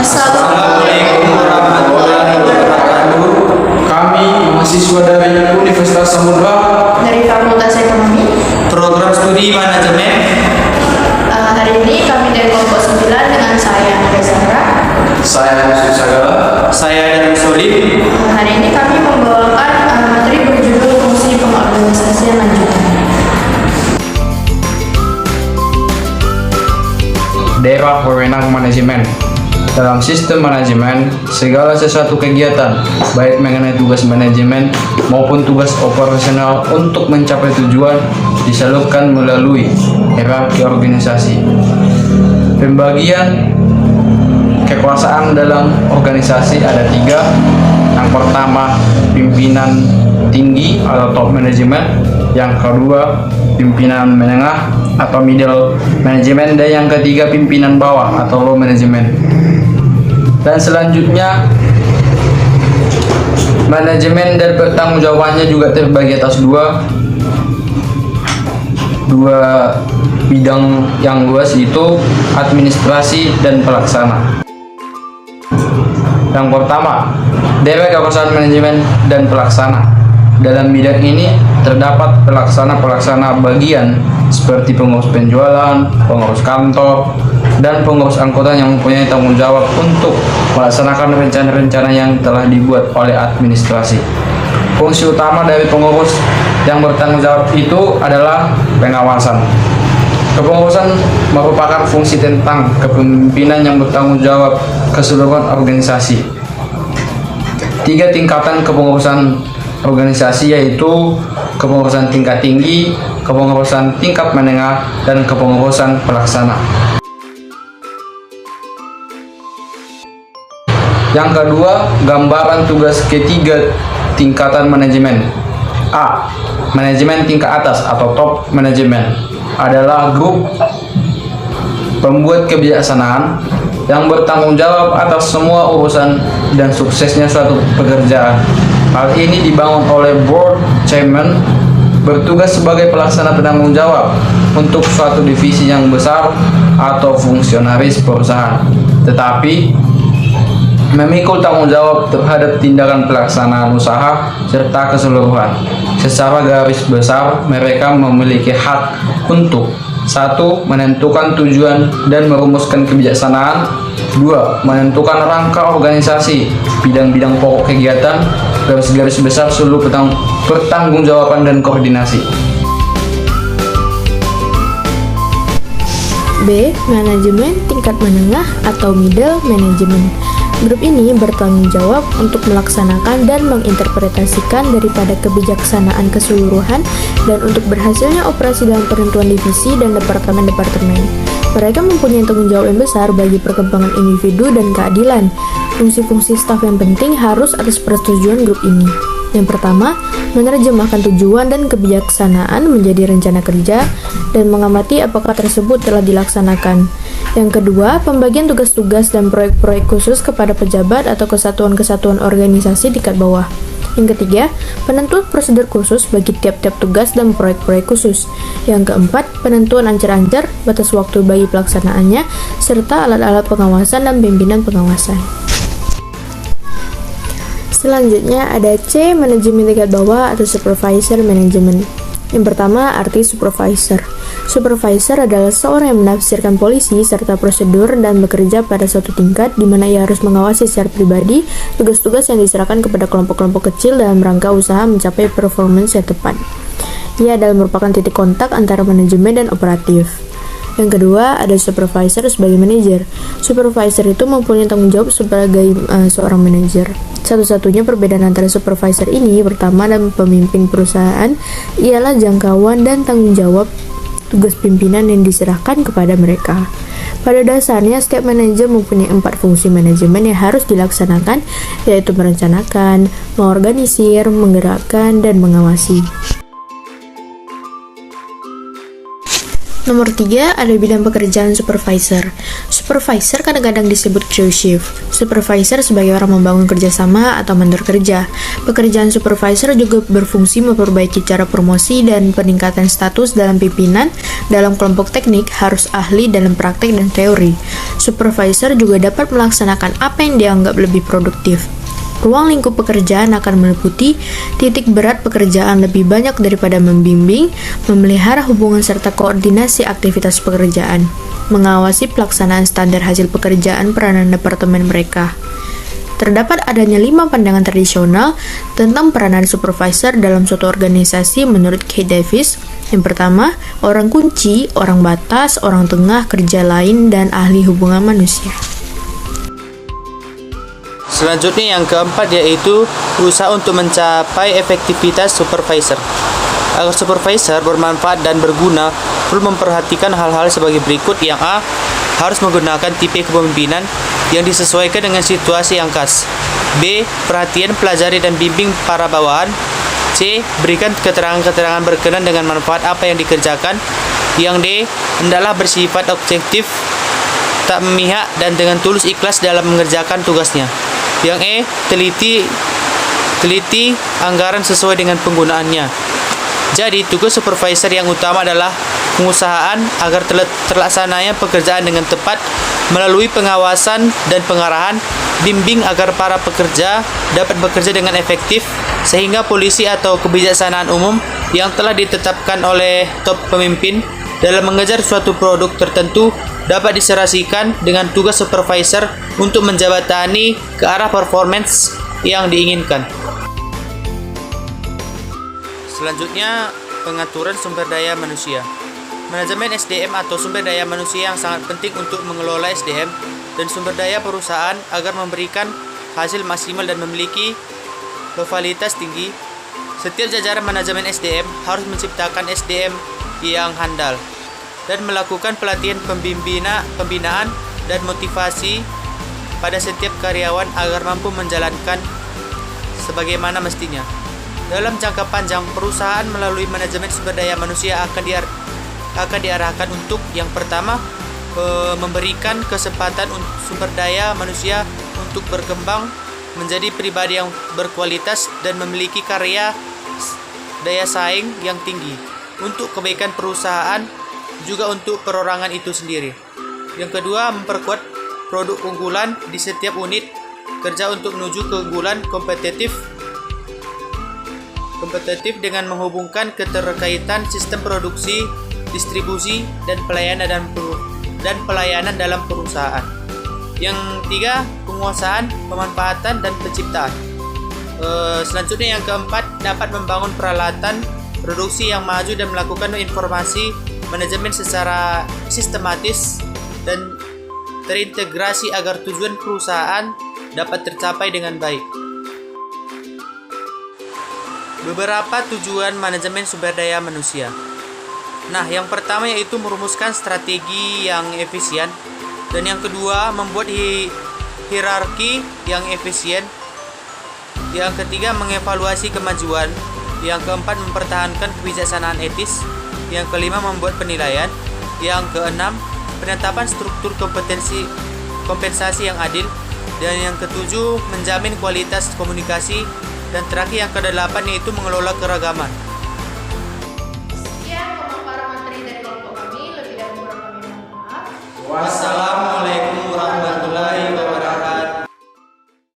Assalamualaikum warahmatullahi wabarakatuh. Kami mahasiswa dari Universitas Samudra Dari Fakultas Ekonomi. Program Studi Manajemen. Hari ini kami dari kelompok 9 dengan saya Andrea. saya Yusuf Sagala. Saya Darwis Solim. Hari ini kami membawakan materi berjudul fungsi pengorganisasian lanjutan. Daerah wewenang manajemen. Dalam sistem manajemen, segala sesuatu kegiatan, baik mengenai tugas manajemen maupun tugas operasional untuk mencapai tujuan, disalurkan melalui hierarki organisasi. Pembagian kekuasaan dalam organisasi ada 3. Yang pertama, pimpinan tinggi atau top management. Yang kedua, pimpinan menengah atau middle management. Dan yang ketiga, pimpinan bawah atau low management. Dan selanjutnya, manajemen dan pertanggungjawabannya juga terbagi atas dua bidang yang luas, yaitu administrasi dan pelaksana. Yang pertama, daerah kekuasaan manajemen dan pelaksana. Dalam bidang ini terdapat pelaksana bagian seperti pengurus penjualan, pengurus kantor, dan pengurus angkutan yang mempunyai tanggung jawab untuk melaksanakan rencana-rencana yang telah dibuat oleh administrasi. Fungsi utama dari pengurus yang bertanggung jawab itu adalah pengawasan. Kepengurusan merupakan fungsi tentang kepemimpinan yang bertanggung jawab keseluruhan organisasi. 3 tingkatan kepengurusan organisasi, yaitu kepengurusan tingkat tinggi, kepengurusan tingkat menengah, dan kepengurusan pelaksana. Yang kedua, gambaran tugas ketiga tingkatan manajemen. A. Manajemen tingkat atas atau top manajemen adalah grup pembuat kebijaksanaan yang bertanggung jawab atas semua urusan dan suksesnya suatu pekerjaan. Hal ini dibangun oleh board chairman, bertugas sebagai pelaksana penanggung jawab untuk suatu divisi yang besar atau fungsionaris perusahaan, tetapi memikul tanggung jawab terhadap tindakan pelaksanaan usaha serta keseluruhan. Secara garis besar, mereka memiliki hak untuk 1. Menentukan tujuan dan merumuskan kebijaksanaan. 2. Menentukan rangka organisasi, bidang-bidang pokok kegiatan, garis-garis besar seluruh pertanggungjawaban dan koordinasi. B. Manajemen tingkat menengah atau middle management. Grup ini bertanggung jawab untuk melaksanakan dan menginterpretasikan daripada kebijaksanaan keseluruhan dan untuk berhasilnya operasi dalam penentuan divisi dan departemen-departemen. Mereka mempunyai tanggung jawab yang besar bagi perkembangan individu dan keadilan. Fungsi-fungsi staf yang penting harus atas persetujuan grup ini. Yang pertama, menerjemahkan tujuan dan kebijaksanaan menjadi rencana kerja dan mengamati apakah tersebut telah dilaksanakan. Yang kedua, pembagian tugas-tugas dan proyek-proyek khusus kepada pejabat atau kesatuan-kesatuan organisasi tingkat bawah. Yang ketiga, penentuan prosedur khusus bagi tiap-tiap tugas dan proyek-proyek khusus. Yang keempat, penentuan ancar-ancar, batas waktu bagi pelaksanaannya, serta alat-alat pengawasan dan pimpinan pengawasan. Selanjutnya ada C, manajemen tingkat bawah atau supervisor management. Yang pertama, arti supervisor. Supervisor adalah seorang yang menafsirkan polisi serta prosedur dan bekerja pada suatu tingkat di mana ia harus mengawasi secara pribadi tugas-tugas yang diserahkan kepada kelompok-kelompok kecil dalam rangka usaha mencapai performance yang tepat. Ia adalah merupakan titik kontak antara manajemen dan operatif. Yang kedua, ada supervisor sebagai manajer. Supervisor itu mempunyai tanggung jawab sebagai seorang manajer. Satu-satunya perbedaan antara supervisor ini, pertama dan pemimpin perusahaan, ialah jangkauan dan tanggung jawab tugas pimpinan yang diserahkan kepada mereka. Pada dasarnya, setiap manajer mempunyai 4 fungsi manajemen yang harus dilaksanakan, yaitu merencanakan, mengorganisir, menggerakkan, dan mengawasi. Nomor 3, ada bidang pekerjaan supervisor. Supervisor kadang-kadang disebut crew chief. Supervisor sebagai orang membangun kerjasama atau mentor kerja. Pekerjaan supervisor juga berfungsi memperbaiki cara promosi dan peningkatan status dalam pimpinan. Dalam kelompok teknik, harus ahli dalam praktek dan teori. Supervisor juga dapat melaksanakan apa yang dianggap lebih produktif. Ruang lingkup pekerjaan akan meliputi titik berat pekerjaan lebih banyak daripada membimbing, memelihara hubungan serta koordinasi aktivitas pekerjaan, mengawasi pelaksanaan standar hasil pekerjaan peranan departemen mereka. Terdapat adanya 5 pandangan tradisional tentang peranan supervisor dalam suatu organisasi menurut Kay Davis. Yang pertama, orang kunci, orang batas, orang tengah, kerja lain, dan ahli hubungan manusia. Selanjutnya yang keempat yaitu berusaha untuk mencapai efektivitas supervisor. Agar supervisor bermanfaat dan berguna, perlu memperhatikan hal-hal sebagai berikut. Yang A, harus menggunakan tipe kepemimpinan yang disesuaikan dengan situasi yang khas. B, perhatian, pelajari dan bimbing para bawahan. C, berikan keterangan-keterangan berkenan dengan manfaat apa yang dikerjakan. Yang D, hendaklah bersifat objektif, tak memihak dan dengan tulus ikhlas dalam mengerjakan tugasnya. Yang E, teliti anggaran sesuai dengan penggunaannya. Jadi, tugas supervisor yang utama adalah pengusahaan agar terlaksananya pekerjaan dengan tepat melalui pengawasan dan pengarahan, bimbing agar para pekerja dapat bekerja dengan efektif, sehingga polisi atau kebijaksanaan umum yang telah ditetapkan oleh top pemimpin dalam mengejar suatu produk tertentu dapat diserasikan dengan tugas supervisor untuk menjabatani ke arah performance yang diinginkan. Selanjutnya, pengaturan sumber daya manusia. Manajemen SDM atau sumber daya manusia yang sangat penting untuk mengelola SDM dan sumber daya perusahaan agar memberikan hasil maksimal dan memiliki loyalitas tinggi. Setiap jajaran manajemen SDM harus menciptakan SDM yang handal dan melakukan pelatihan pembinaan dan motivasi pada setiap karyawan agar mampu menjalankan sebagaimana mestinya. Dalam jangka panjang, perusahaan melalui manajemen sumber daya manusia akan diarahkan untuk yang pertama, memberikan kesempatan sumber daya manusia untuk berkembang menjadi pribadi yang berkualitas dan memiliki karya daya saing yang tinggi untuk kebaikan perusahaan, juga untuk perorangan itu sendiri. Yang kedua, memperkuat produk unggulan di setiap unit kerja untuk menuju keunggulan kompetitif dengan menghubungkan keterkaitan sistem produksi, distribusi, dan pelayanan dalam perusahaan. Yang tiga, penguasaan, pemanfaatan, dan penciptaan. Selanjutnya yang keempat, dapat membangun peralatan produksi yang maju dan melakukan informasi manajemen secara sistematis dan terintegrasi agar tujuan perusahaan dapat tercapai dengan baik. Beberapa tujuan manajemen sumber daya manusia. Nah, yang pertama yaitu merumuskan strategi yang efisien, dan yang kedua membuat hierarki yang efisien. Yang ketiga mengevaluasi kemajuan. Yang keempat mempertahankan kebijaksanaan etis. Yang kelima membuat penilaian. Yang keenam penetapan struktur kompensasi yang adil. Dan yang ketujuh menjamin kualitas komunikasi. Dan terakhir yang kedelapan yaitu mengelola keragaman. Sekian pemaparan materi dari kelompok kami. Lebih dan kurang kami mohon maaf. Wassalamualaikum.